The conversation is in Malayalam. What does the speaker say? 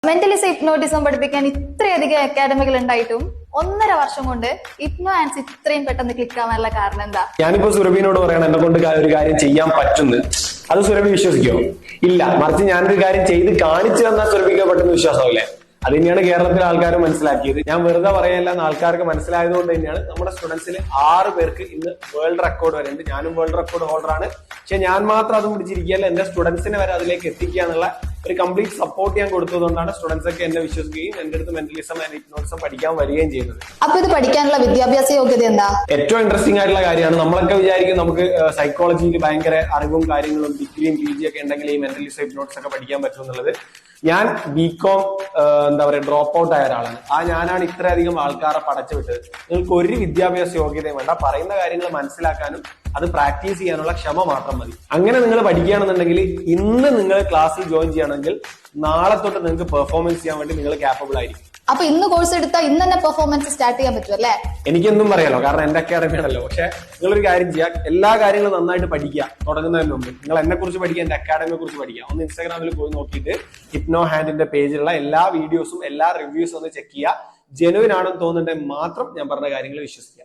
മെന്റലിസം ഹിപ്നോട്ടിസം പഠിപ്പിക്കാൻ ഇത്രയധികം അക്കാഡമികൾ ഉണ്ടായിട്ടും 1.5 വർഷം കൊണ്ട് ഹിപ്നോ ആൻഡ്സ് ഇത്രയും പെട്ടെന്ന് ക്ലിക്ക് ആവാനുള്ള കാരണം എന്താ? ഞാനിപ്പോ സുരഭിനോട് പറയണം എന്നെ കൊണ്ട് ഒരു കാര്യം ചെയ്യാൻ പറ്റുന്നു, അത് സുരഭി വിശ്വസിക്കോ? ഇല്ല. മറിച്ച് ഞാനൊരു കാര്യം ചെയ്ത് കാണിച്ചു തന്നാൽ സുരഭിക്ക് പെട്ടെന്ന് വിശ്വാസമില്ലേ? അത് തന്നെയാണ് കേരളത്തിലെ ആൾക്കാർ മനസ്സിലാക്കിയത്. ഞാൻ വെറുതെ പറയല്ല, ആൾക്കാർക്ക് മനസ്സിലായത് കൊണ്ട് തന്നെയാണ് നമ്മുടെ സ്റ്റുഡൻസിൽ 6 പേർക്ക് ഇന്ന് വേൾഡ് റെക്കോർഡ് വരെ ഉണ്ട്. ഞാനും വേൾഡ് റെക്കോർഡ് ഹോൾഡറാണ്. പക്ഷെ ഞാൻ മാത്രം അത് പിടിച്ചിരിക്കുകയല്ല, എന്റെ സ്റ്റുഡൻസിനെ വരെ അതിലേക്ക് എത്തിക്കുക എന്നുള്ള ഒരു കംപ്ലീറ്റ് സപ്പോർട്ട് ഞാൻ കൊടുത്തതുകൊണ്ടാണ് സ്റ്റുഡൻസ് ഒക്കെ എന്നെ വിശ്വസിക്കുകയും എന്റെ അടുത്ത് മെന്റലിസം ആൻഡ് ഹിപ്നോട്ടിസം പഠിക്കാൻ വരികയും ചെയ്യുന്നത്. അപ്പൊ ഇത് പഠിക്കാനുള്ള വിദ്യാഭ്യാസ യോഗ്യത എന്താ? ഏറ്റവും ഇൻട്രസ്റ്റിംഗ് ആയിട്ടുള്ള കാര്യമാണ്. നമ്മളൊക്കെ വിചാരിക്കും നമുക്ക് സൈക്കോളജിയിൽ ഭയങ്കര അറിവും കാര്യങ്ങളും ഡിഗ്രിയും PG ഒക്കെ ഉണ്ടെങ്കിൽ ഈ മെന്റലിസം ഹിപ്നോട്ടിസം ഒക്കെ പഠിക്കാൻ പറ്റും എന്നുള്ളത്. ഞാൻ BCom ഡ്രോപ്പ് ഔട്ട് ആയ ഒരാളാണ്. ഞാനാണ് ഇത്രയധികം ആൾക്കാരെ പടച്ചു വിട്ടത്. നിങ്ങൾക്ക് ഒരു വിദ്യാഭ്യാസ യോഗ്യതയും വേണ്ട, പറയുന്ന കാര്യങ്ങൾ മനസ്സിലാക്കാനും അത് പ്രാക്ടീസ് ചെയ്യാനുള്ള ക്ഷമ മാത്രം മതി. അങ്ങനെ നിങ്ങൾ പഠിക്കുകയാണെന്നുണ്ടെങ്കിൽ ഇന്ന് നിങ്ങൾ ക്ലാസ്സിൽ ജോയിൻ ചെയ്യണമെങ്കിൽ നാളെ തൊട്ട് നിങ്ങൾക്ക് പെർഫോമൻസ് ചെയ്യാൻ വേണ്ടി നിങ്ങൾ ക്യാപ്പബിൾ ആയിരിക്കും. അപ്പൊ ഇന്ന് കോഴ്സ് എടുത്താൽ ഇന്ന് തന്നെ പെർഫോമൻസ് സ്റ്റാർട്ട് ചെയ്യാൻ പറ്റും അല്ലേ? എനിക്കെന്തും പറയാലോ, കാരണം എന്റെ അക്കാഡമി ആണല്ലോ. പക്ഷെ നിങ്ങളൊരു കാര്യം ചെയ്യുക, എല്ലാ കാര്യങ്ങളും നന്നായിട്ട് പഠിക്കുക. തുടങ്ങുന്നതിന് മുമ്പ് നിങ്ങൾ എന്നെ കുറിച്ച് പഠിക്കുക, എന്റെ അക്കാഡമിയെ കുറിച്ച് പഠിക്കുക. ഒന്ന് ഇൻസ്റ്റാഗ്രാമിൽ പോയി നോക്കിയിട്ട് ഹിപ്നോ ഹാൻഡിന്റെ പേജിലുള്ള എല്ലാ വീഡിയോസും എല്ലാ റിവ്യൂസും ഒന്ന് ചെക്ക് ചെയ്യുക. ജെനുവിൻ ആണെന്ന് തോന്നുന്നുണ്ടെങ്കിൽ മാത്രം ഞാൻ പറഞ്ഞ കാര്യങ്ങൾ വിശ്വസിക്കുക.